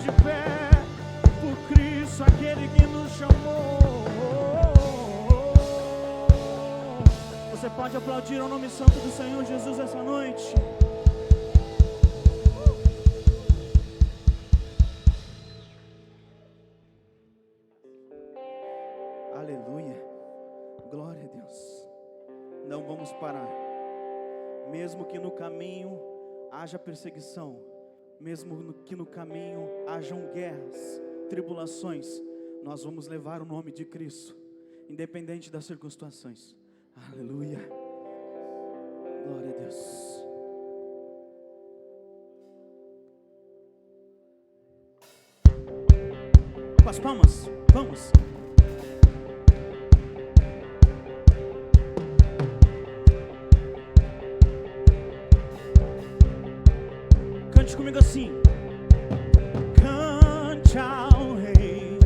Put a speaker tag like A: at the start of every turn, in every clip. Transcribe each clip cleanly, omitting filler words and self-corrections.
A: de pé por Cristo, aquele que nos chamou. Você pode aplaudir o nome santo do Senhor Jesus essa noite. Aleluia, glória a Deus. Não vamos parar, mesmo que no caminho haja perseguição, mesmo que no caminho hajam guerras, tribulações, nós vamos levar o nome de Cristo, independente das circunstâncias. Aleluia, glória a Deus. Com as palmas, vamos. Cante comigo assim. Cante ao Rei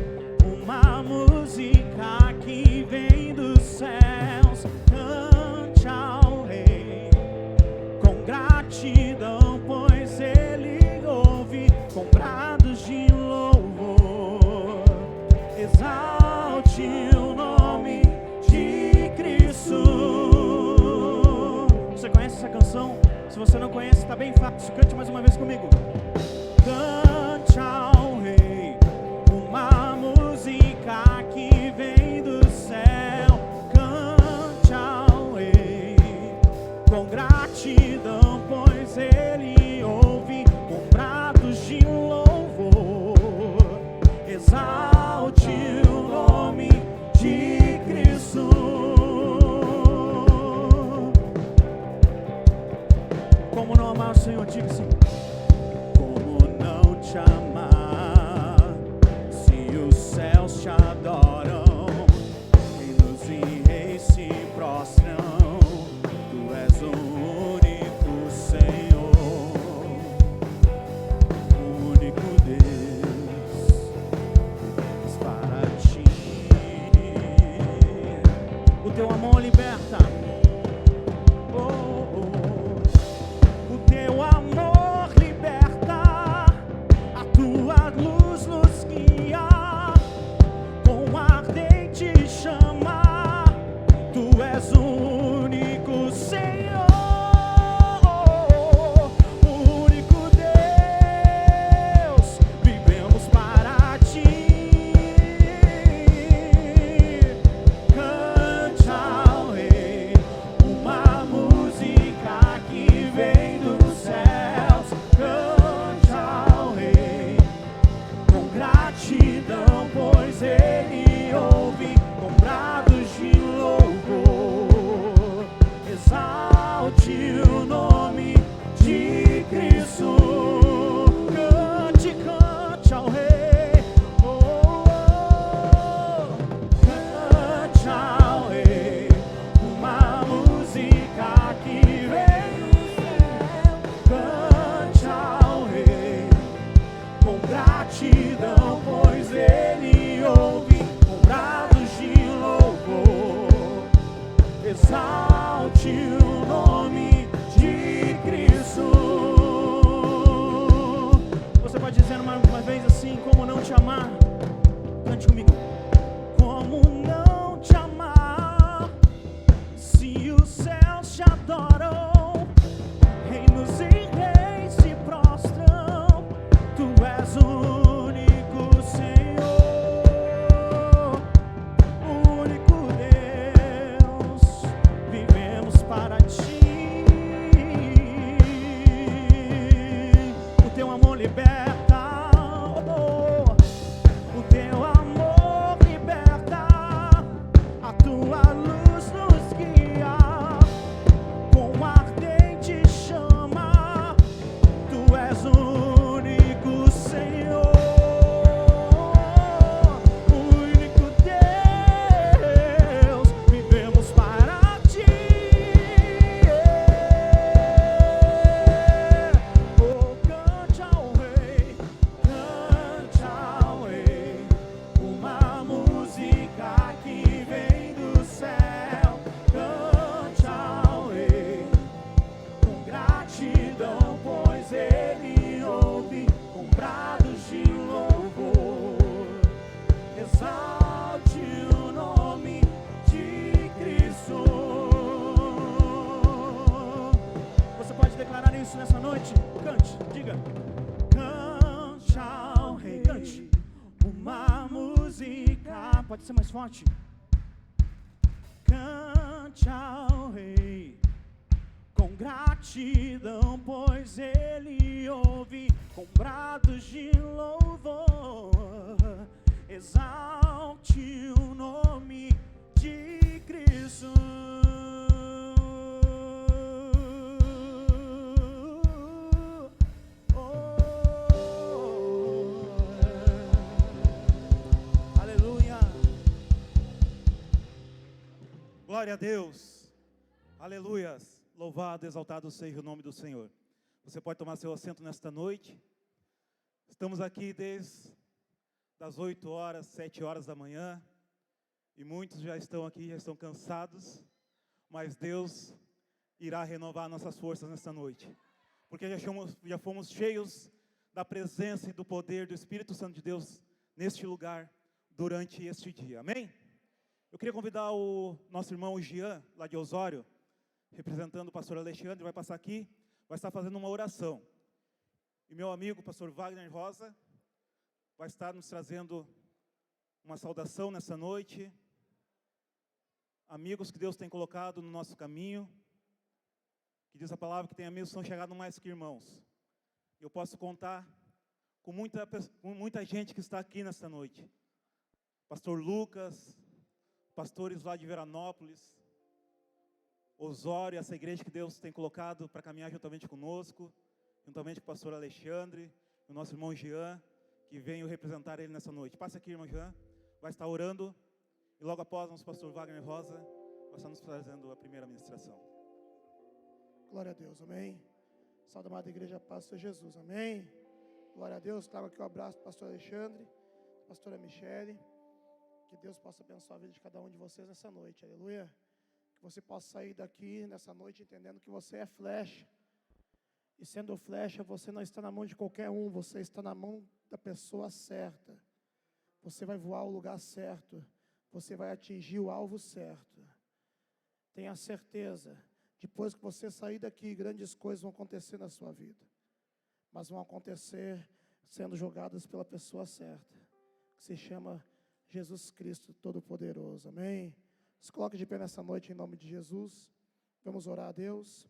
A: uma música que vem dos céus. Cante ao Rei com gratidão, pois Ele ouve com brados de louvor. Exalte o nome de Cristo. Você conhece essa canção? Se você não conhece, está bem fácil. Cante mais uma vez comigo. Cante ao Rei uma música que vem do céu. Cante ao Rei com gratidão, pois Ele ouve com brados de louvor. Exalte o nome de Cristo. Como não amar o Senhor? Diga assim. Como não te amar, se os céus te adoram, reinos e reis se prostram, Tu és o único Senhor, o único Deus, para Ti. O Teu amor liberta. Teu amor liberta, a Tua luz nos guia, com ardente chama, Tu és o único Senhor, o único Deus, vivemos para Ti. Cante ao Rei uma música que vem dos céus. Cante ao Rei com gratidão, pois Ele ouve com brados de louvor. Exalte o nome de Cristo. Cante, cante ao Rei. Oh, oh. Cante ao Rei uma música que vem do céu. Cante ao Rei com gratidão, pois Ele ouve com brados de louvor. Exalte o nome de Cristo. Você pode dizer uma vez assim: como não te amar? Cante comigo. Como não te amar, se os céus te adoram, reinos e reis se prostram, Tu és o único Senhor, o único Deus, vivemos para Ti. O Teu amor liberta, oh, o Teu amor pode ser mais forte. Cante ao Rei com gratidão, pois Ele ouve com brados de louvor. Exalte o nome de Cristo. Aleluia.
B: Glória a Deus. Aleluias. Louvado, exaltado seja o nome do Senhor. Você pode tomar seu assento nesta noite. Estamos aqui desde as 8 horas, 7 horas da manhã. E muitos já estão aqui, já estão cansados. Mas Deus irá renovar nossas forças nesta noite. Porque já fomos cheios da presença e do poder do Espírito Santo de Deus neste lugar durante este dia. Amém? Eu queria convidar o nosso irmão Jean, lá de Osório, representando o pastor Alexandre, vai passar aqui, vai estar fazendo uma oração. E meu amigo, o pastor Wagner Rosa, vai estar nos trazendo uma saudação nessa noite. Amigos que Deus tem colocado no nosso caminho, que diz a palavra que tem amigos que são chegados mais que irmãos. Eu posso contar com muita gente que está aqui nessa noite. Pastor Lucas, pastores lá de Veranópolis, Osório, essa igreja que Deus tem colocado para caminhar juntamente conosco, juntamente com o pastor Alexandre, o nosso irmão Jean, que veio representar ele nessa noite. Passa aqui, irmão Jean, vai estar orando, e logo após, nosso pastor Wagner Rosa vai estar nos trazendo a primeira ministração.
C: Glória a Deus, amém. Salve, amada igreja, paz do Senhor Jesus, amém. Glória a Deus, trago aqui um abraço para o pastor Alexandre, pastora Michele, que Deus possa abençoar a vida de cada um de vocês nessa noite, aleluia. Que você possa sair daqui nessa noite entendendo que você é flecha. E sendo flecha, você não está na mão de qualquer um, você está na mão da pessoa certa. Você vai voar ao lugar certo, você vai atingir o alvo certo. Tenha certeza, depois que você sair daqui, grandes coisas vão acontecer na sua vida. Mas vão acontecer sendo jogadas pela pessoa certa, que se chama Jesus Cristo Todo-Poderoso, amém? Se coloque de pé nessa noite em nome de Jesus. Vamos orar a Deus.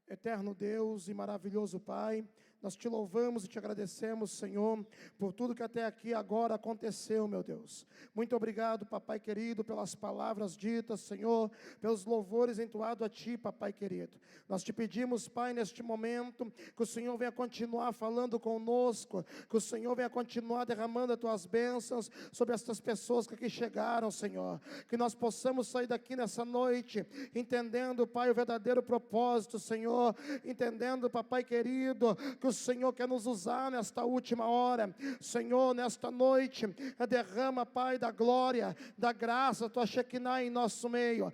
C: Eterno Deus e maravilhoso Pai, nós te louvamos e te agradecemos, Senhor, por tudo que até aqui agora aconteceu, meu Deus. Muito obrigado, Papai querido, pelas palavras ditas, Senhor, pelos louvores entoados a Ti, Papai querido. Nós te pedimos, Pai, neste momento, que o Senhor venha continuar falando conosco, que o Senhor venha continuar derramando as Tuas bênçãos sobre estas pessoas que aqui chegaram, Senhor. Que nós possamos sair daqui nessa noite, entendendo, Pai, o verdadeiro propósito, Senhor, entendendo, Papai querido, que o Senhor quer nos usar nesta última hora. Senhor, nesta noite, derrama, Pai, da glória, da graça, Tua Shekinah em nosso meio.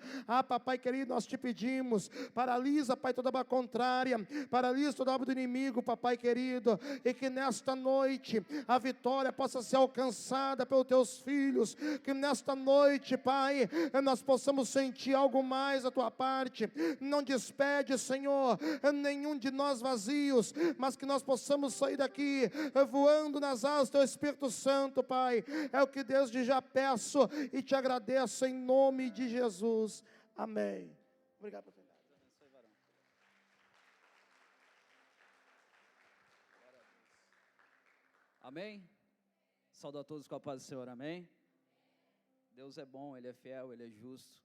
C: Papai querido, nós te pedimos, paralisa, Pai, toda obra contrária, paralisa toda obra do inimigo, Papai querido, e que nesta noite a vitória possa ser alcançada pelos Teus filhos, que nesta noite, Pai, nós possamos sentir algo mais da Tua parte. Não despede, Senhor, nenhum de nós vazios, mas que nós possamos sair daqui voando nas asas do Teu Espírito Santo, Pai. É o que desde já peço e te agradeço em nome de Jesus. Amém. Obrigado por oportunidade.
D: Amém? Saúdo a todos com a paz do Senhor, amém? Deus é bom, Ele é fiel, Ele é justo.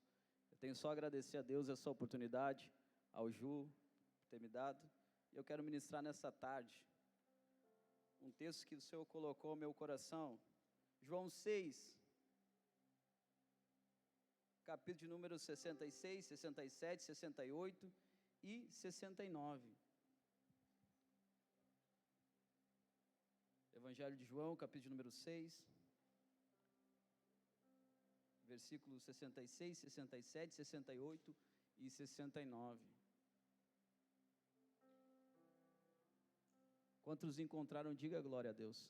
D: Eu tenho só a agradecer a Deus essa oportunidade, ao Ju, por ter me dado. E eu quero ministrar nessa tarde um texto que o Senhor colocou no meu coração, João 6, capítulo de número 66, 67, 68 e 69. Evangelho de João, capítulo de número 6, versículos 66, 67, 68 e 69. Quantos encontraram, diga glória a Deus.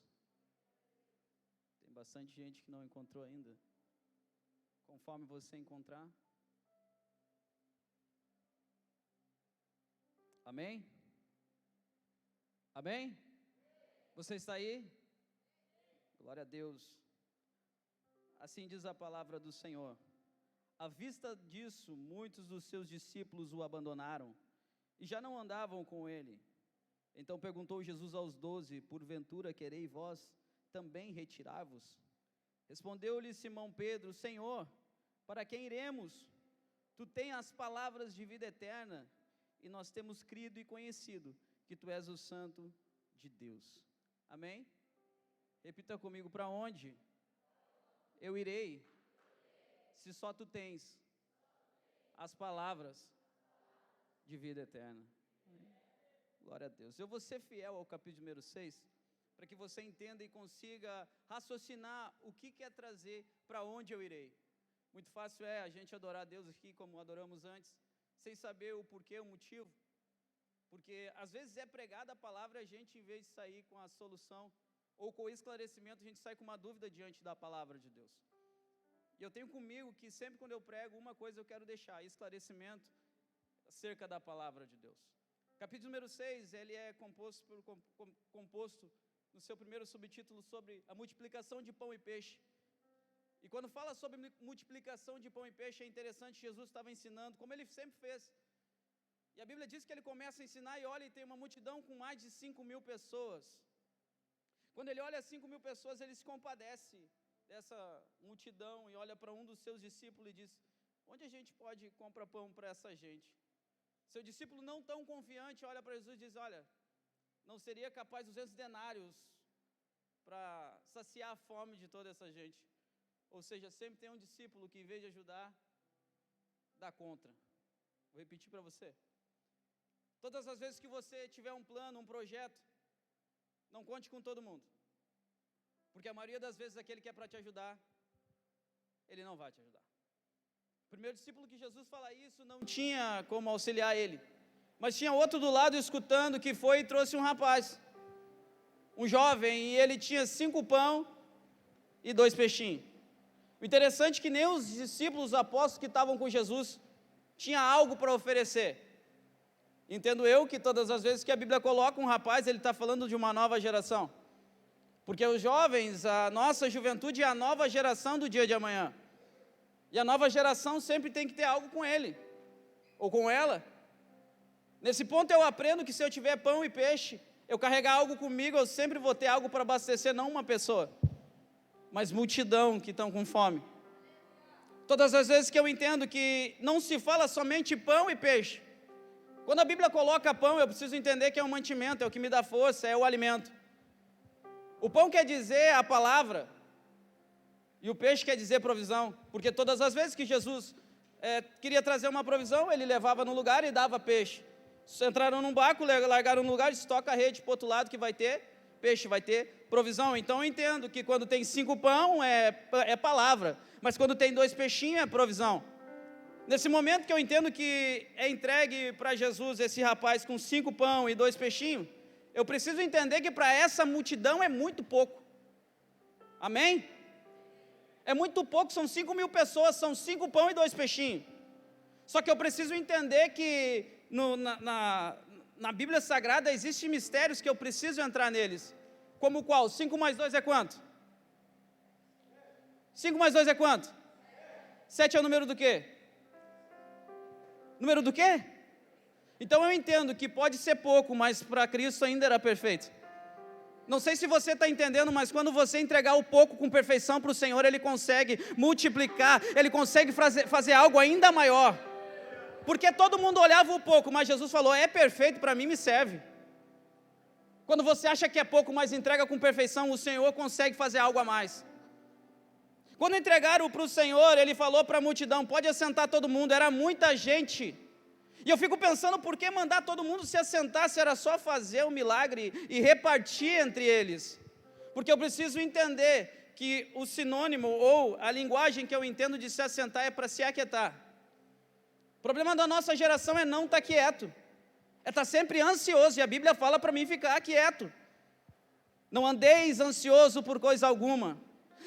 D: Tem bastante gente que não encontrou ainda. Conforme você encontrar. Amém? Amém? Você está aí? Glória a Deus. Assim diz a palavra do Senhor. À vista disso, muitos dos seus discípulos o abandonaram e já não andavam com ele. Então perguntou Jesus aos 12: porventura quereis vós também retirar-vos? Respondeu-lhe Simão Pedro: Senhor, para quem iremos? Tu tens as palavras de vida eterna, e nós temos crido e conhecido que tu és o Santo de Deus. Amém? Repita comigo: para onde eu irei, se só tu tens as palavras de vida eterna? Glória a Deus. Eu vou ser fiel ao capítulo número 6, para que você entenda e consiga raciocinar o que quer trazer para onde eu irei. Muito fácil é a gente adorar a Deus aqui, como adoramos antes, sem saber o porquê, o motivo. Porque às vezes é pregada a palavra e a gente, em vez de sair com a solução ou com o esclarecimento, a gente sai com uma dúvida diante da palavra de Deus. E eu tenho comigo que sempre quando eu prego, uma coisa eu quero deixar: esclarecimento acerca da palavra de Deus. Capítulo número 6, ele é composto no seu primeiro subtítulo sobre a multiplicação de pão e peixe. E quando fala sobre multiplicação de pão e peixe, é interessante, Jesus estava ensinando, como ele sempre fez. E a Bíblia diz que ele começa a ensinar e olha, e tem uma multidão com mais de 5.000 pessoas. Quando ele olha 5.000 pessoas, ele se compadece dessa multidão e olha para um dos seus discípulos e diz: onde a gente pode comprar pão para essa gente? Seu discípulo, não tão confiante, olha para Jesus e diz: olha, não seria capaz 200 denários para saciar a fome de toda essa gente. Ou seja, sempre tem um discípulo que, em vez de ajudar, dá contra. Vou repetir para você. Todas as vezes que você tiver um plano, um projeto, não conte com todo mundo. Porque a maioria das vezes aquele que é para te ajudar, ele não vai te ajudar. O primeiro discípulo que Jesus fala isso não tinha como auxiliar ele. Mas tinha outro do lado escutando, que foi e trouxe um rapaz, um jovem, e ele tinha 5 pão e 2 peixinhos. O interessante é que nem os discípulos, os apóstolos que estavam com Jesus, tinha algo para oferecer. Entendo eu que todas as vezes que a Bíblia coloca um rapaz, ele está falando de uma nova geração. Porque os jovens, a nossa juventude é a nova geração do dia de amanhã. E a nova geração sempre tem que ter algo com ele, ou com ela. Nesse ponto eu aprendo que se eu tiver pão e peixe, eu carregar algo comigo, eu sempre vou ter algo para abastecer, não uma pessoa, mas multidão que estão com fome. Todas as vezes que eu entendo que não se fala somente pão e peixe. Quando a Bíblia coloca pão, eu preciso entender que é um mantimento, é o que me dá força, é o alimento. O pão quer dizer a palavra, e o peixe quer dizer provisão, porque todas as vezes que Jesus queria trazer uma provisão, ele levava no lugar e dava peixe. Entraram num barco, largaram no lugar, disse: toca a rede para o outro lado que vai ter peixe, vai ter provisão. Então eu entendo que quando tem 5 pão é palavra, mas quando tem 2 peixinhos é provisão. Nesse momento que eu entendo que é entregue para Jesus esse rapaz com 5 pão e 2 peixinhos, eu preciso entender que para essa multidão é muito pouco. Amém? É muito pouco, são 5.000 pessoas, são 5 pão e 2 peixinhos. Só que eu preciso entender que na Bíblia Sagrada existem mistérios que eu preciso entrar neles. Como qual? 5 mais 2 é quanto? 5 mais 2 é quanto? 7 é o número do quê? Número do quê? Então eu entendo que pode ser pouco, mas para Cristo ainda era perfeito. Não sei se você está entendendo, mas quando você entregar o pouco com perfeição para o Senhor, Ele consegue multiplicar, Ele consegue fazer algo ainda maior. Porque todo mundo olhava o pouco, mas Jesus falou: é perfeito, para mim me serve. Quando você acha que é pouco, mas entrega com perfeição, o Senhor consegue fazer algo a mais. Quando entregaram para o Senhor, Ele falou para a multidão: pode assentar todo mundo, era muita gente. E eu fico pensando, por que mandar todo mundo se assentar, se era só fazer o milagre e repartir entre eles? Porque eu preciso entender que o sinônimo, ou a linguagem que eu entendo de se assentar, é para se aquietar. O problema da nossa geração é não estar quieto, é estar sempre ansioso, e a Bíblia fala para mim ficar quieto. Não andeis ansioso por coisa alguma,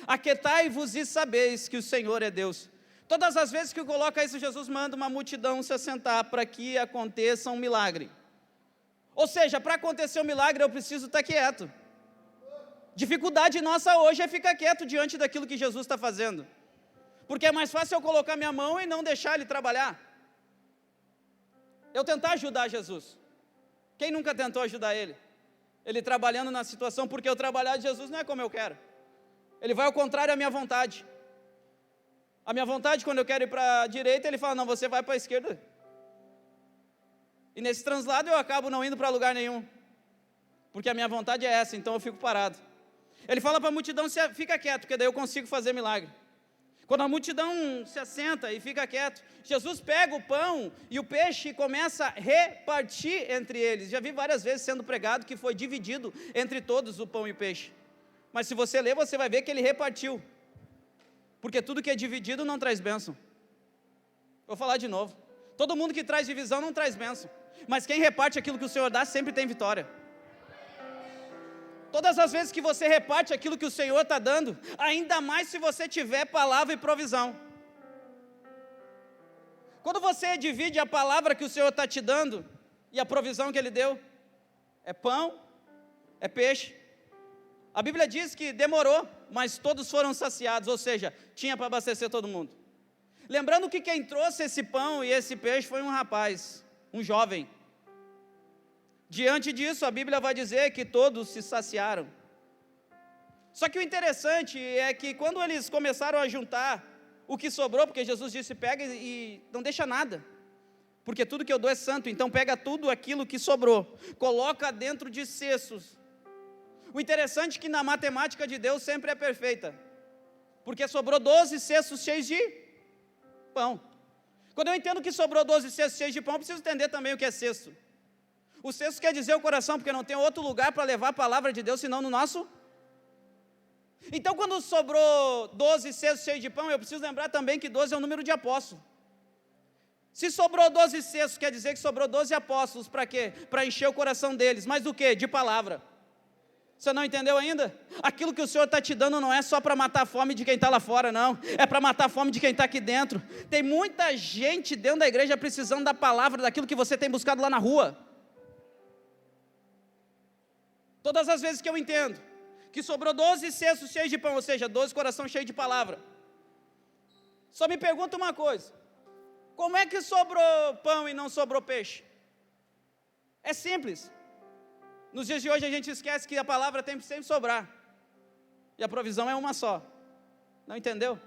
D: aquietai-vos e sabeis que o Senhor é Deus. Todas as vezes que coloca isso, Jesus manda uma multidão se assentar para que aconteça um milagre. Ou seja, para acontecer um milagre eu preciso estar quieto. Dificuldade nossa hoje é ficar quieto diante daquilo que Jesus está fazendo, porque é mais fácil eu colocar minha mão e não deixar Ele trabalhar, eu tentar ajudar Jesus. Quem nunca tentou ajudar Ele? Ele trabalhando na situação, porque o trabalhar de Jesus não é como eu quero, Ele vai ao contrário à minha vontade. A minha vontade, quando eu quero ir para a direita, Ele fala, não, você vai para a esquerda. E nesse translado eu acabo não indo para lugar nenhum, porque a minha vontade é essa, então eu fico parado. Ele fala para a multidão, fica quieto, porque daí eu consigo fazer milagre. Quando a multidão se assenta e fica quieto, Jesus pega o pão e o peixe e começa a repartir entre eles. Já vi várias vezes sendo pregado que foi dividido entre todos o pão e o peixe. Mas se você ler, você vai ver que Ele repartiu. Porque tudo que é dividido não traz bênção. Vou falar de novo. Todo mundo que traz divisão não traz bênção. Mas quem reparte aquilo que o Senhor dá, sempre tem vitória. Todas as vezes que você reparte aquilo que o Senhor está dando, ainda mais se você tiver palavra e provisão. Quando você divide a palavra que o Senhor está te dando, e a provisão que Ele deu, é pão, é peixe. A Bíblia diz que demorou, mas todos foram saciados, ou seja, tinha para abastecer todo mundo. Lembrando que quem trouxe esse pão e esse peixe foi um rapaz, um jovem. Diante disso, a Bíblia vai dizer que todos se saciaram. Só que o interessante é que quando eles começaram a juntar o que sobrou, porque Jesus disse, pega e não deixa nada, porque tudo que eu dou é santo, então pega tudo aquilo que sobrou, coloca dentro de cestos. O interessante é que na matemática de Deus sempre é perfeita, porque sobrou 12 cestos cheios de pão. Quando eu entendo que sobrou 12 cestos cheios de pão, eu preciso entender também o que é cesto. O cesto quer dizer o coração, porque não tem outro lugar para levar a palavra de Deus, senão no nosso. Então quando sobrou 12 cestos cheios de pão, eu preciso lembrar também que 12 é o número de apóstolos. Se sobrou 12 cestos, quer dizer que sobrou 12 apóstolos, para quê? Para encher o coração deles, mas do quê? De palavra. Você não entendeu ainda? Aquilo que o Senhor está te dando não é só para matar a fome de quem está lá fora, não. É para matar a fome de quem está aqui dentro. Tem muita gente dentro da igreja precisando da palavra, daquilo que você tem buscado lá na rua. Todas as vezes que eu entendo que sobrou 12 cestos cheios de pão, ou seja, 12 corações cheios de palavra, só me pergunta uma coisa: como é que sobrou pão e não sobrou peixe? É simples. Nos dias de hoje a gente esquece que a palavra tem que sempre sobrar, e a provisão é uma só. Não entendeu?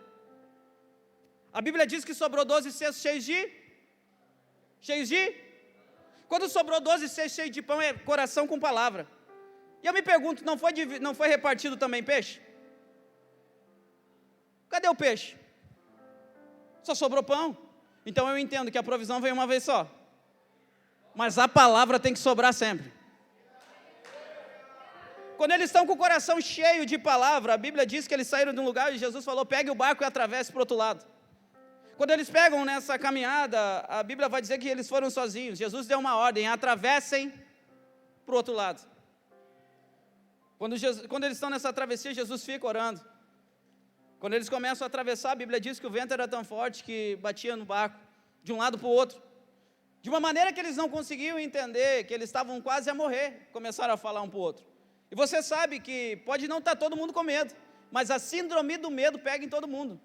D: A Bíblia diz que sobrou 12 cestos cheios de? Quando sobrou 12 cestos cheios de pão, é coração com palavra. E eu me pergunto, não foi repartido também peixe? Cadê o peixe? Só sobrou pão. Então eu entendo que a provisão vem uma vez só, mas a palavra tem que sobrar sempre. Quando eles estão com o coração cheio de palavra, a Bíblia diz que eles saíram de um lugar e Jesus falou, pegue o barco e atravesse para o outro lado. Quando eles pegam nessa caminhada, a Bíblia vai dizer que eles foram sozinhos. Jesus deu uma ordem, atravessem para o outro lado. Quando eles estão nessa travessia, Jesus fica orando. Quando eles começam a atravessar, a Bíblia diz que o vento era tão forte que batia no barco, de um lado para o outro. De uma maneira que eles não conseguiam entender, que eles estavam quase a morrer, começaram a falar um para o outro. E você sabe que pode não estar todo mundo com medo, mas a síndrome do medo pega em todo mundo.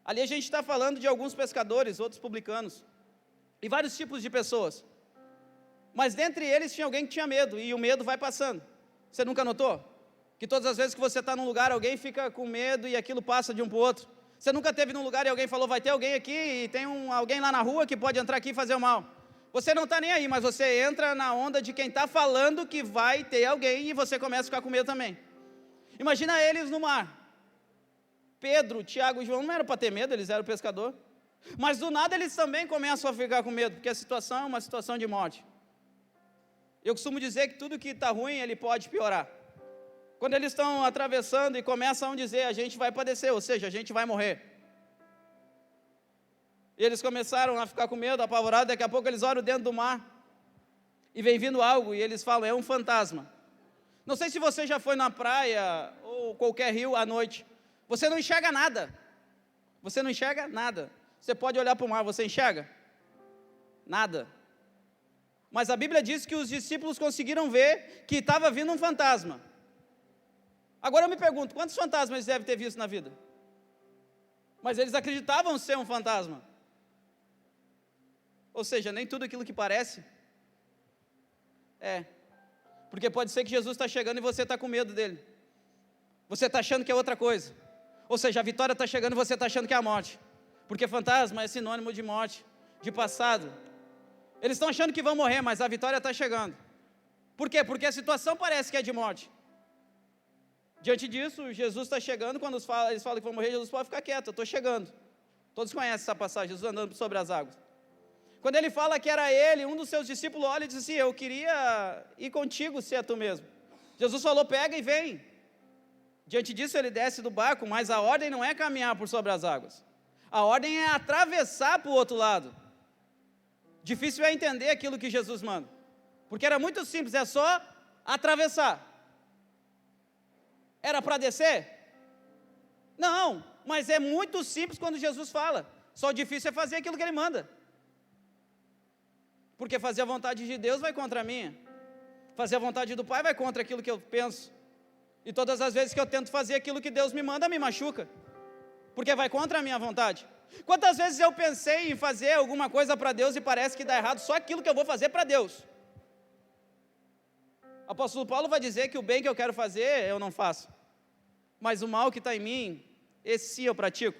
D: Ali a gente está falando de alguns pescadores, outros publicanos, e vários tipos de pessoas. Mas dentre eles tinha alguém que tinha medo, e o medo vai passando. Você nunca notou? Que todas as vezes que você está num lugar, alguém fica com medo e aquilo passa de um para o outro. Você nunca esteve num lugar e alguém falou, vai ter alguém aqui e tem alguém lá na rua que pode entrar aqui e fazer o mal. Você não está nem aí, mas você entra na onda de quem está falando que vai ter alguém e você começa a ficar com medo também. Imagina eles no mar. Pedro, Tiago e João não eram para ter medo, eles eram pescador. Mas do nada eles também começam a ficar com medo, porque a situação é uma situação de morte. Eu costumo dizer que tudo que está ruim, ele pode piorar. Quando eles estão atravessando e começam a dizer, a gente vai padecer, ou seja, a gente vai morrer. E eles começaram a ficar com medo, apavorados, daqui a pouco eles olham dentro do mar, e vem vindo algo, e eles falam, é um fantasma. Não sei se você já foi na praia, ou qualquer rio à noite, você não enxerga nada. Você não enxerga nada. Você pode olhar para o mar, você enxerga? Nada. Mas a Bíblia diz que os discípulos conseguiram ver que estava vindo um fantasma. Agora eu me pergunto, quantos fantasmas eles devem ter visto na vida? Mas eles acreditavam ser um fantasma. Ou seja, nem tudo aquilo que parece é. Porque pode ser que Jesus está chegando e você está com medo dele. Você está achando que é outra coisa. Ou seja, a vitória está chegando e você está achando que é a morte. Porque fantasma é sinônimo de morte, de passado. Eles estão achando que vão morrer, mas a vitória está chegando. Por quê? Porque a situação parece que é de morte. Diante disso, Jesus está chegando, quando eles falam que vão morrer, Jesus pode ficar quieto, eu estou chegando. Todos conhecem essa passagem, Jesus andando sobre as águas. Quando ele fala que era ele, um dos seus discípulos olha e diz assim, eu queria ir contigo se é tu mesmo. Jesus falou, pega e vem. Diante disso ele desce do barco, mas a ordem não é caminhar por sobre as águas. A ordem é atravessar para o outro lado. Difícil é entender aquilo que Jesus manda. Porque era muito simples, é só atravessar. Era para descer? Não, mas é muito simples quando Jesus fala. Só o difícil é fazer aquilo que ele manda. Porque fazer a vontade de Deus vai contra a minha. Fazer a vontade do Pai vai contra aquilo que eu penso. E todas as vezes que eu tento fazer aquilo que Deus me manda, me machuca. Porque vai contra a minha vontade. Quantas vezes eu pensei em fazer alguma coisa para Deus e parece que dá errado só aquilo que eu vou fazer para Deus? O apóstolo Paulo vai dizer que o bem que eu quero fazer, eu não faço. Mas o mal que está em mim, esse sim eu pratico.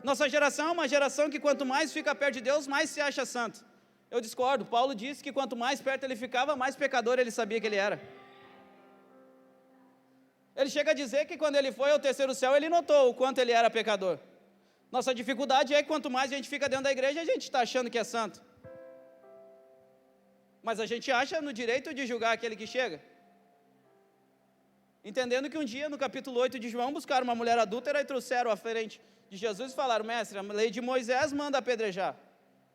D: Nossa geração é uma geração que quanto mais fica perto de Deus, mais se acha santo. Eu discordo, Paulo disse que quanto mais perto ele ficava, mais pecador ele sabia que ele era. Ele chega a dizer que quando ele foi ao terceiro céu, ele notou o quanto ele era pecador. Nossa dificuldade é que quanto mais a gente fica dentro da igreja, a gente está achando que é santo. Mas a gente acha no direito de julgar aquele que chega. Entendendo que um dia, no capítulo 8 de João, buscaram uma mulher adúltera e trouxeram à frente de Jesus e falaram, mestre, a lei de Moisés manda apedrejar.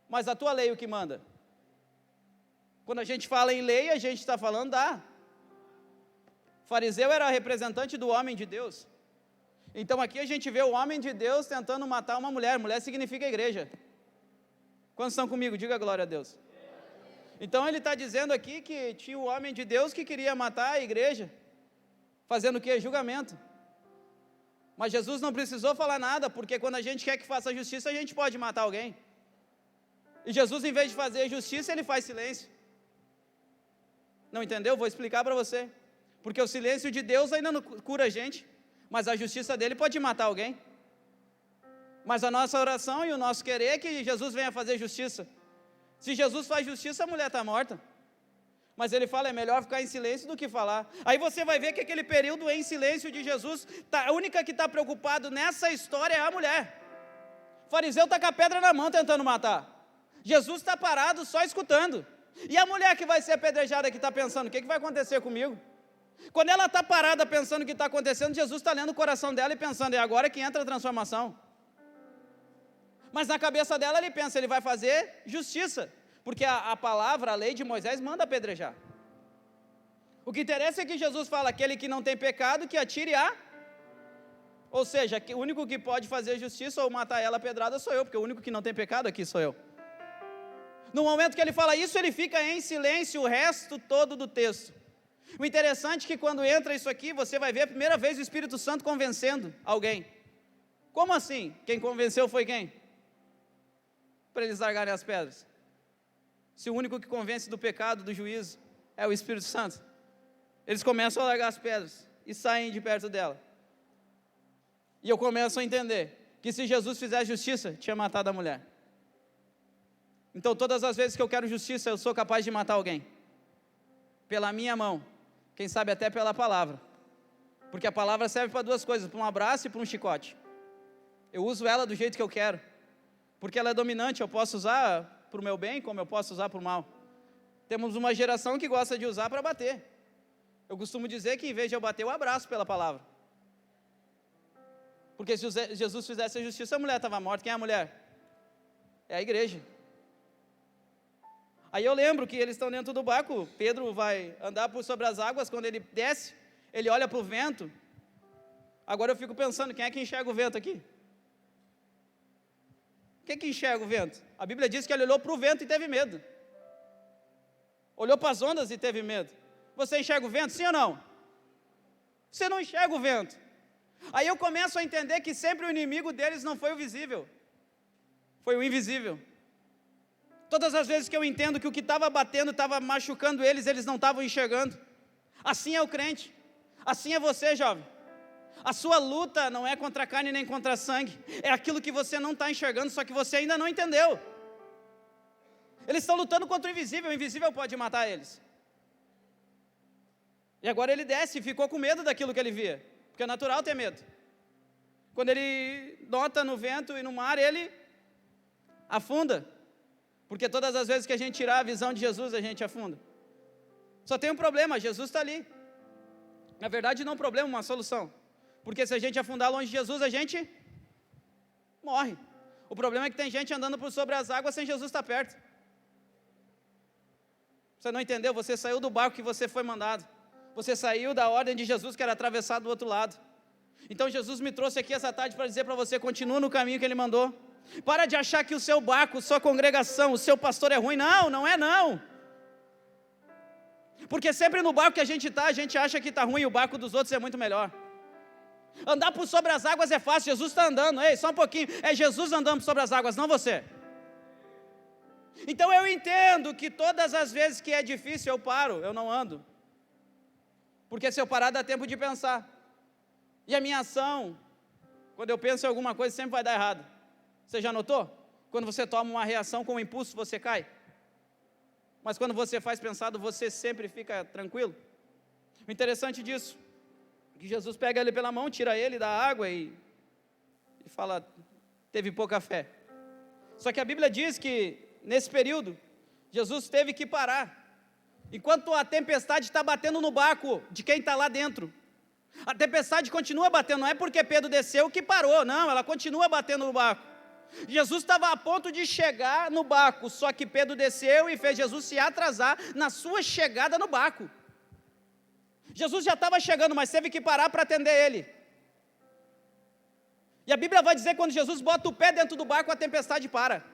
D: Mas a tua lei o que manda? Quando a gente fala em lei, a gente está falando da... O fariseu era representante do homem de Deus. Então aqui a gente vê o homem de Deus tentando matar uma mulher. Mulher significa igreja. Quantos estão comigo? Diga glória a Deus. Então ele está dizendo aqui que tinha o homem de Deus que queria matar a igreja. Fazendo o quê? Julgamento. Mas Jesus não precisou falar nada, porque quando a gente quer que faça justiça, a gente pode matar alguém. E Jesus, em vez de fazer justiça, ele faz silêncio. Não entendeu? Vou explicar para você. Porque o silêncio de Deus ainda não cura a gente, mas a justiça dele pode matar alguém. Mas a nossa oração e o nosso querer é que Jesus venha fazer justiça. Se Jesus faz justiça, a mulher está morta. Mas ele fala, é melhor ficar em silêncio do que falar. Aí você vai ver que aquele período em silêncio de Jesus, a única que está preocupado nessa história é a mulher. O fariseu está com a pedra na mão tentando matar. Jesus está parado só escutando. E a mulher que vai ser apedrejada que está pensando, o que vai acontecer comigo? Quando ela está parada pensando o que está acontecendo, Jesus está lendo o coração dela e pensando, é agora que entra a transformação. Mas na cabeça dela ele pensa, ele vai fazer justiça, porque a palavra, a lei de Moisés manda apedrejar. O que interessa é que Jesus fala, aquele que não tem pecado, que atire a... Ou seja, o único que pode fazer justiça ou matar ela a pedrada sou eu, porque o único que não tem pecado aqui sou eu. No momento que ele fala isso, ele fica em silêncio o resto todo do texto. O interessante é que quando entra isso aqui, você vai ver a primeira vez o Espírito Santo convencendo alguém. Como assim? Quem convenceu foi quem? Para eles largarem as pedras. Se o único que convence do pecado, do juízo, é o Espírito Santo. Eles começam a largar as pedras e saem de perto dela. E eu começo a entender que se Jesus fizesse justiça, tinha matado a mulher. Então todas as vezes que eu quero justiça, eu sou capaz de matar alguém. Pela minha mão. Quem sabe até pela palavra. Porque a palavra serve para duas coisas, para um abraço e para um chicote. Eu uso ela do jeito que eu quero. Porque ela é dominante, eu posso usar para o meu bem, como eu posso usar para o mal. Temos uma geração que gosta de usar para bater. Eu costumo dizer que em vez de eu bater, eu abraço pela palavra. Porque se Jesus fizesse a justiça, a mulher estava morta. Quem é a mulher? É a igreja. Aí eu lembro que eles estão dentro do barco, Pedro vai andar por sobre as águas, quando ele desce, ele olha para o vento. Agora eu fico pensando, quem é que enxerga o vento aqui? Quem é que enxerga o vento? A Bíblia diz que ele olhou para o vento e teve medo. Olhou para as ondas e teve medo. Você enxerga o vento, sim ou não? Você não enxerga o vento. Aí eu começo a entender que sempre o inimigo deles não foi o visível, foi o invisível. Todas as vezes que eu entendo que o que estava batendo, estava machucando eles, eles não estavam enxergando. Assim é o crente, assim é você, jovem. A sua luta não é contra a carne nem contra sangue, é aquilo que você não está enxergando, só que você ainda não entendeu. Eles estão lutando contra o invisível pode matar eles. E agora ele desce e ficou com medo daquilo que ele via, porque é natural ter medo. Quando ele nota no vento e no mar, ele afunda, porque todas as vezes que a gente tirar a visão de Jesus, a gente afunda. Só tem um problema, Jesus está ali. Na verdade não é um problema, uma solução. Porque se a gente afundar longe de Jesus, a gente morre. O problema é que tem gente andando por sobre as águas sem Jesus estar perto. Você não entendeu? Você saiu do barco que você foi mandado. Você saiu da ordem de Jesus, que era atravessar do outro lado. Então Jesus me trouxe aqui essa tarde para dizer para você, continua no caminho que Ele mandou. Para de achar que o seu barco, sua congregação, o seu pastor é ruim. Não, não é não. Porque sempre no barco que a gente acha que está ruim, e o barco dos outros é muito melhor. Andar por sobre as águas é fácil, Jesus está andando. Ei, só um pouquinho, é Jesus andando sobre as águas, não você. Então eu entendo que todas as vezes que é difícil eu paro, eu não ando. Porque se eu parar dá tempo de pensar. E a minha ação, quando eu penso em alguma coisa, sempre vai dar errado. Você já notou? Quando você toma uma reação com um impulso, você cai. Mas quando você faz pensado, você sempre fica tranquilo. O interessante disso, que Jesus pega ele pela mão, tira ele da água e fala, teve pouca fé. Só que a Bíblia diz que, nesse período, Jesus teve que parar. Enquanto a tempestade está batendo no barco de quem está lá dentro. A tempestade continua batendo, não é porque Pedro desceu que parou, não, ela continua batendo no barco. Jesus estava a ponto de chegar no barco, só que Pedro desceu e fez Jesus se atrasar na sua chegada no barco. Jesus já estava chegando, mas teve que parar para atender ele. E a Bíblia vai dizer que quando Jesus bota o pé dentro do barco, a tempestade para.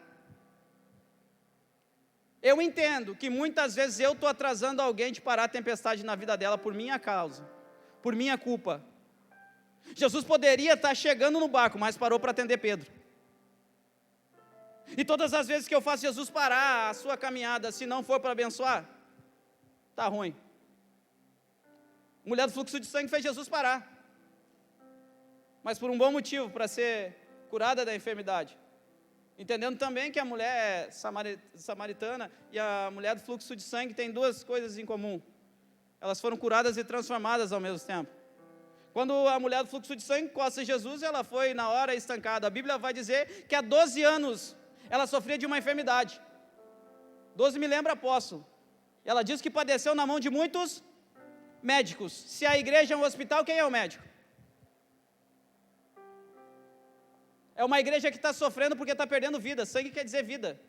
D: Eu entendo que muitas vezes eu estou atrasando alguém de parar a tempestade na vida dela por minha causa, por minha culpa. Jesus poderia estar chegando no barco, mas parou para atender Pedro. E todas as vezes que eu faço Jesus parar a sua caminhada, se não for para abençoar, está ruim. A mulher do fluxo de sangue fez Jesus parar, mas por um bom motivo, para ser curada da enfermidade. Entendendo também que a mulher samaritana e a mulher do fluxo de sangue têm duas coisas em comum. Elas foram curadas e transformadas ao mesmo tempo. Quando a mulher do fluxo de sangue encosta em Jesus, ela foi na hora estancada. A Bíblia vai dizer que há 12 anos ela sofria de uma enfermidade. 12 me lembra apóstolo. Ela diz que padeceu na mão de muitos médicos. Se a igreja é um hospital, quem é o médico? É uma igreja que está sofrendo porque está perdendo vida. Sangue quer dizer vida.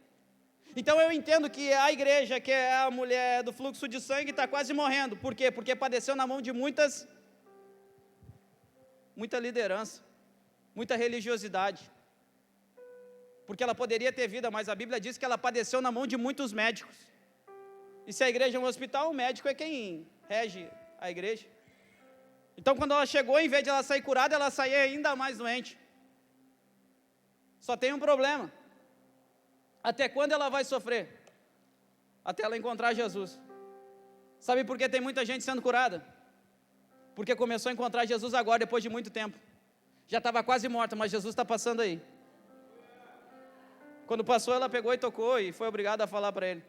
D: Então eu entendo que a igreja, que é a mulher do fluxo de sangue, está quase morrendo. Por quê? Porque padeceu na mão de muita liderança, muita religiosidade. Porque ela poderia ter vida, mas a Bíblia diz que ela padeceu na mão de muitos médicos. E se a igreja é um hospital, o médico é quem rege a igreja. Então quando ela chegou, em vez de ela sair curada, ela saía ainda mais doente. Só tem um problema. Até quando ela vai sofrer? Até ela encontrar Jesus. Sabe por que tem muita gente sendo curada? Porque começou a encontrar Jesus agora, depois de muito tempo. Já estava quase morta, mas Jesus está passando aí. Quando passou, ela pegou e tocou e foi obrigada a falar para ele.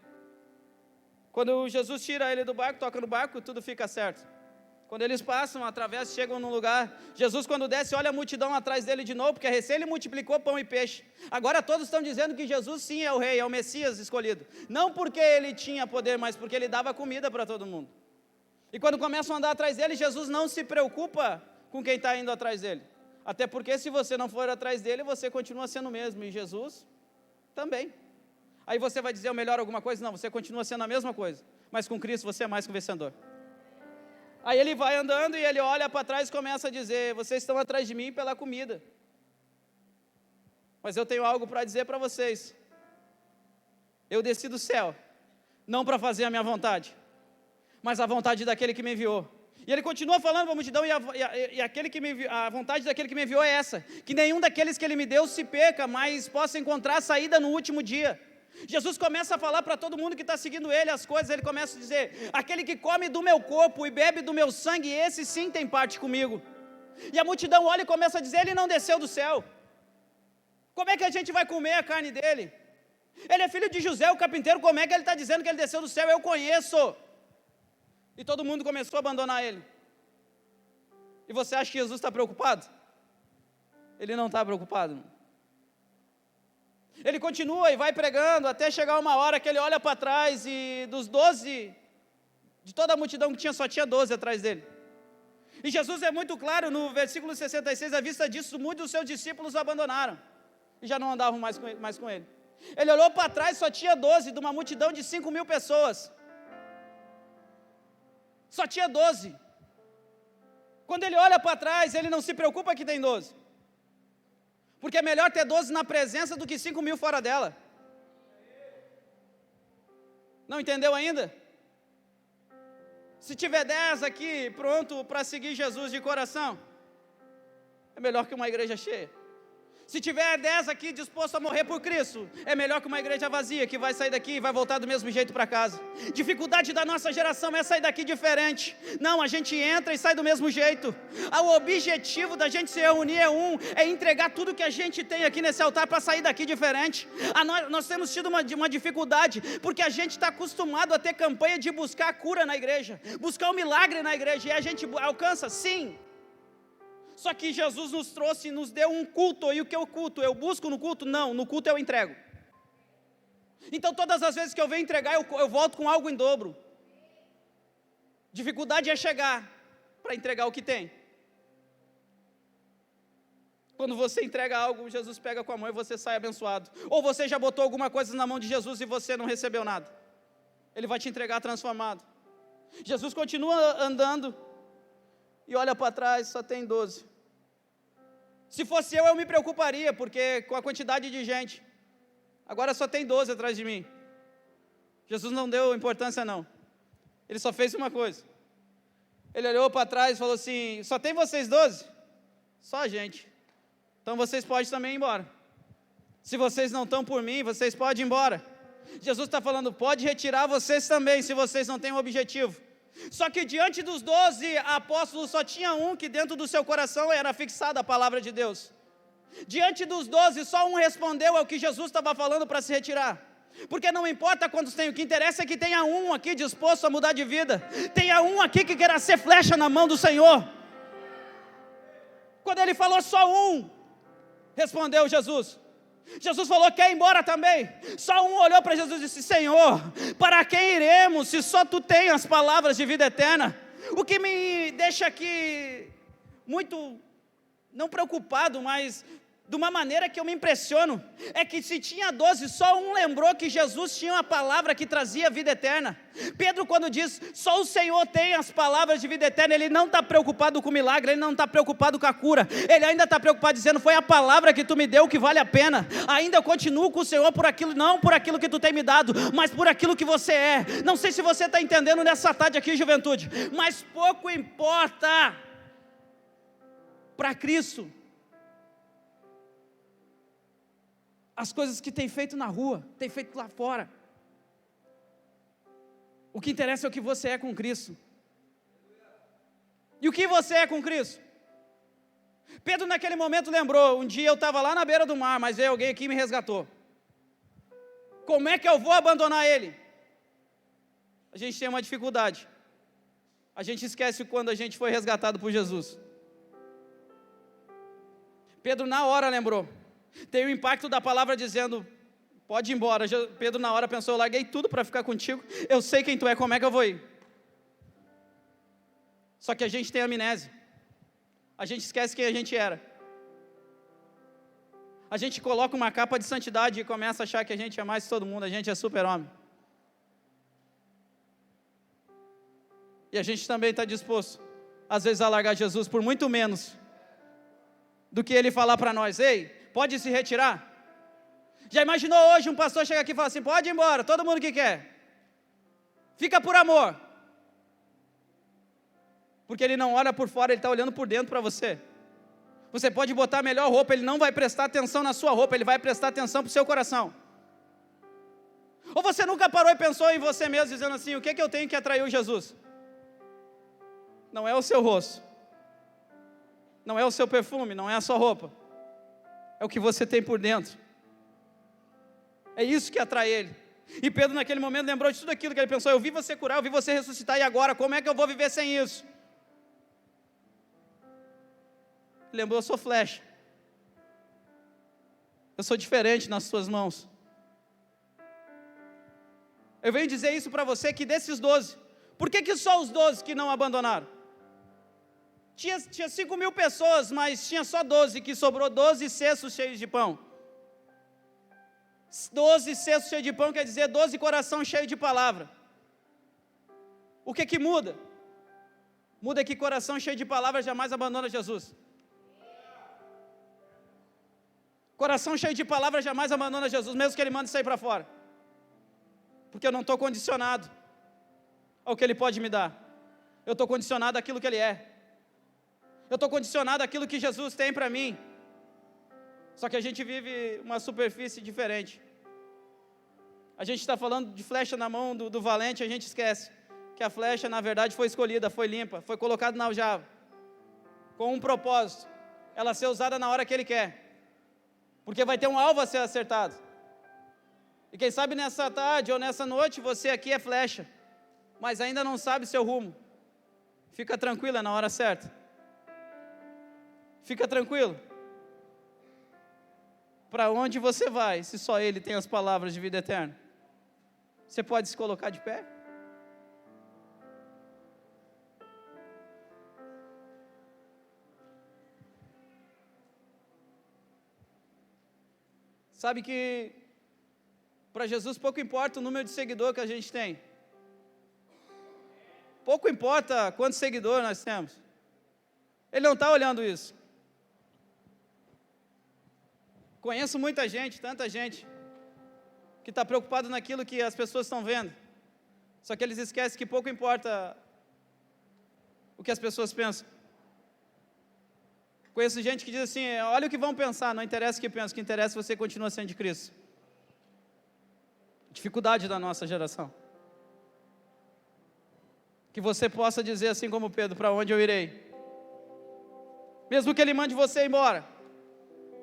D: Quando Jesus tira ele do barco, toca no barco, tudo fica certo. Quando eles passam, atravessam, chegam num lugar, Jesus quando desce, olha a multidão atrás dele de novo, porque recém ele multiplicou pão e peixe. Agora todos estão dizendo que Jesus sim é o rei, é o Messias escolhido. Não porque ele tinha poder, mas porque ele dava comida para todo mundo. E quando começam a andar atrás dele, Jesus não se preocupa com quem está indo atrás dele. Até porque se você não for atrás dele, você continua sendo o mesmo, e Jesus também. Aí você vai dizer, o melhor alguma coisa? Não, você continua sendo a mesma coisa, mas com Cristo você é mais que um vencedor. Aí ele vai andando e ele olha para trás e começa a dizer, vocês estão atrás de mim pela comida, mas eu tenho algo para dizer para vocês. Eu desci do céu, não para fazer a minha vontade, mas a vontade daquele que me enviou. E ele continua falando para a multidão, e a vontade daquele que me enviou é essa, que nenhum daqueles que ele me deu se perca, mas possa encontrar saída no último dia. Jesus começa a falar para todo mundo que está seguindo ele as coisas, ele começa a dizer, aquele que come do meu corpo e bebe do meu sangue, esse sim tem parte comigo. E a multidão olha e começa a dizer, ele não desceu do céu. Como é que a gente vai comer a carne dele? Ele é filho de José, o carpinteiro, como é que ele está dizendo que ele desceu do céu? Eu conheço. E todo mundo começou a abandonar ele. E você acha que Jesus está preocupado? Ele não está preocupado. Ele continua e vai pregando até chegar uma hora que ele olha para trás e dos 12, de toda a multidão que tinha, só tinha 12 atrás dele. E Jesus é muito claro no versículo 66, à vista disso, muitos dos seus discípulos o abandonaram e já não andavam mais com ele. Ele olhou para trás, só tinha 12, de uma multidão de 5.000 pessoas. Só tinha 12. Quando ele olha para trás, ele não se preocupa que tem 12. Porque é melhor ter 12 na presença do que 5.000 fora dela. Não entendeu ainda? Se tiver 10 aqui pronto para seguir Jesus de coração, é melhor que uma igreja cheia. Se tiver 10 aqui disposto a morrer por Cristo, é melhor que uma igreja vazia, que vai sair daqui e vai voltar do mesmo jeito para casa. Dificuldade da nossa geração é sair daqui diferente. Não, a gente entra e sai do mesmo jeito. O objetivo da gente se reunir é entregar tudo que a gente tem aqui nesse altar para sair daqui diferente. Nós temos tido uma dificuldade, porque a gente está acostumado a ter campanha de buscar a cura na igreja, buscar o milagre na igreja, e a gente alcança, sim. Só que Jesus nos trouxe e nos deu um culto. E o que é o culto? Eu busco no culto? Não, no culto eu entrego. Então todas as vezes que eu venho entregar, eu volto com algo em dobro. Dificuldade é chegar para entregar o que tem. Quando você entrega algo, Jesus pega com a mão e você sai abençoado. Ou você já botou alguma coisa na mão de Jesus e você não recebeu nada. Ele vai te entregar transformado. Jesus continua andando e olha para trás, só tem 12. Se fosse eu me preocuparia, porque com a quantidade de gente, agora só tem 12 atrás de mim. Jesus não deu importância não. Ele só fez uma coisa. Ele olhou para trás e falou assim, só tem vocês 12? Só a gente. Então vocês podem também ir embora. Se vocês não estão por mim, vocês podem ir embora. Jesus está falando, pode retirar vocês também, se vocês não têm um objetivo. Só que diante dos 12 apóstolos só tinha um que dentro do seu coração era fixada a palavra de Deus. Diante dos 12 só um respondeu ao que Jesus estava falando para se retirar. Porque não importa quantos tem, o que interessa é que tenha um aqui disposto a mudar de vida. Tenha um aqui que queira ser flecha na mão do Senhor. Quando ele falou só um, respondeu Jesus. Jesus falou, quer ir embora também? Só um olhou para Jesus e disse, Senhor, para quem iremos, se só Tu tens as palavras de vida eterna? O que me deixa aqui muito, não preocupado, mas de uma maneira que eu me impressiono, é que se tinha 12, só um lembrou que Jesus tinha uma palavra que trazia vida eterna. Pedro, quando diz, só o Senhor tem as palavras de vida eterna, ele não está preocupado com o milagre, ele não está preocupado com a cura, ele ainda está preocupado dizendo, foi a palavra que Tu me deu que vale a pena, ainda eu continuo com o Senhor por aquilo, não por aquilo que Tu tem me dado, mas por aquilo que você é. Não sei se você está entendendo nessa tarde aqui, juventude, mas pouco importa para Cristo as coisas que tem feito na rua, tem feito lá fora. O que interessa é o que você é com Cristo. E o que você é com Cristo? Pedro naquele momento lembrou, um dia eu estava lá na beira do mar, mas veio alguém aqui e me resgatou. Como é que eu vou abandonar ele? A gente tem uma dificuldade. A gente esquece quando a gente foi resgatado por Jesus. Pedro na hora lembrou. Tem o impacto da palavra dizendo, pode ir embora. Pedro na hora pensou, eu larguei tudo para ficar contigo, eu sei quem Tu é, como é que eu vou ir? Só que a gente tem amnésia, a gente esquece quem a gente era, a gente coloca uma capa de santidade e começa a achar que a gente é mais que todo mundo, a gente é super-homem, e a gente também está disposto, às vezes, a largar Jesus por muito menos do que Ele falar para nós, ei, pode se retirar? Já imaginou hoje um pastor chegar aqui e falar assim, pode ir embora, todo mundo que quer, fica por amor. Porque Ele não olha por fora, Ele está olhando por dentro para você. Você pode botar a melhor roupa, Ele não vai prestar atenção na sua roupa, Ele vai prestar atenção para o seu coração. Ou você nunca parou e pensou em você mesmo, dizendo assim, o que é que eu tenho que atrair o Jesus? Não é o seu rosto, não é o seu perfume, não é a sua roupa, é o que você tem por dentro. É isso que atrai Ele. E Pedro naquele momento lembrou de tudo aquilo que ele pensou, eu vi você curar, eu vi você ressuscitar, e agora, como é que eu vou viver sem isso? Lembrou, eu sou flecha, eu sou diferente nas suas mãos. Eu venho dizer isso para você, que desses 12, por que só os 12 que não abandonaram? Tinha 5.000 pessoas, mas tinha só 12, que sobrou 12 cestos cheios de pão. 12 cestos cheios de pão quer dizer 12 corações cheios de palavra. O que muda? Muda que coração cheio de palavra jamais abandona Jesus. Coração cheio de palavra jamais abandona Jesus, mesmo que Ele mande sair para fora. Porque eu não estou condicionado ao que Ele pode me dar. Eu estou condicionado àquilo que Ele é. Eu estou condicionado àquilo que Jesus tem para mim. Só que a gente vive uma superfície diferente. A gente está falando de flecha na mão do valente, a gente esquece que a flecha na verdade foi escolhida, foi limpa, foi colocada na aljava, com um propósito, ela ser usada na hora que Ele quer, porque vai ter um alvo a ser acertado. E quem sabe nessa tarde ou nessa noite você aqui é flecha, mas ainda não sabe seu rumo. Fica tranquila, na hora certa. Fica tranquilo. Para onde você vai, se só Ele tem as palavras de vida eterna? Você pode se colocar de pé? Sabe que para Jesus pouco importa o número de seguidor que a gente tem. Pouco importa quantos seguidores nós temos. Ele não está olhando isso. Conheço muita gente, tanta gente, que está preocupado naquilo que as pessoas estão vendo. Só que eles esquecem que pouco importa o que as pessoas pensam. Conheço gente que diz assim, olha o que vão pensar, não interessa o que pensam, o que interessa é você continua sendo de Cristo. Dificuldade da nossa geração. Que você possa dizer assim como Pedro, para onde eu irei? Mesmo que Ele mande você embora,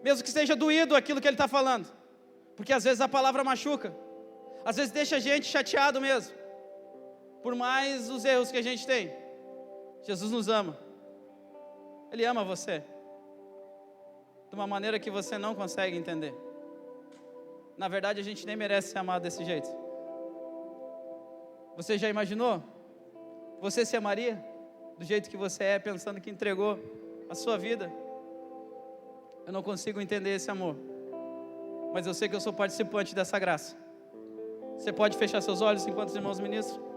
D: mesmo que seja doído aquilo que Ele está falando, porque às vezes a palavra machuca, às vezes deixa a gente chateado mesmo, por mais os erros que a gente tem. Jesus nos ama, Ele ama você, de uma maneira que você não consegue entender. Na verdade a gente nem merece ser amado desse jeito. Você já imaginou? Você se amaria do jeito que você é, pensando que entregou a sua vida? Eu não consigo entender esse amor, mas eu sei que eu sou participante dessa graça. Você pode fechar seus olhos enquanto os irmãos ministram?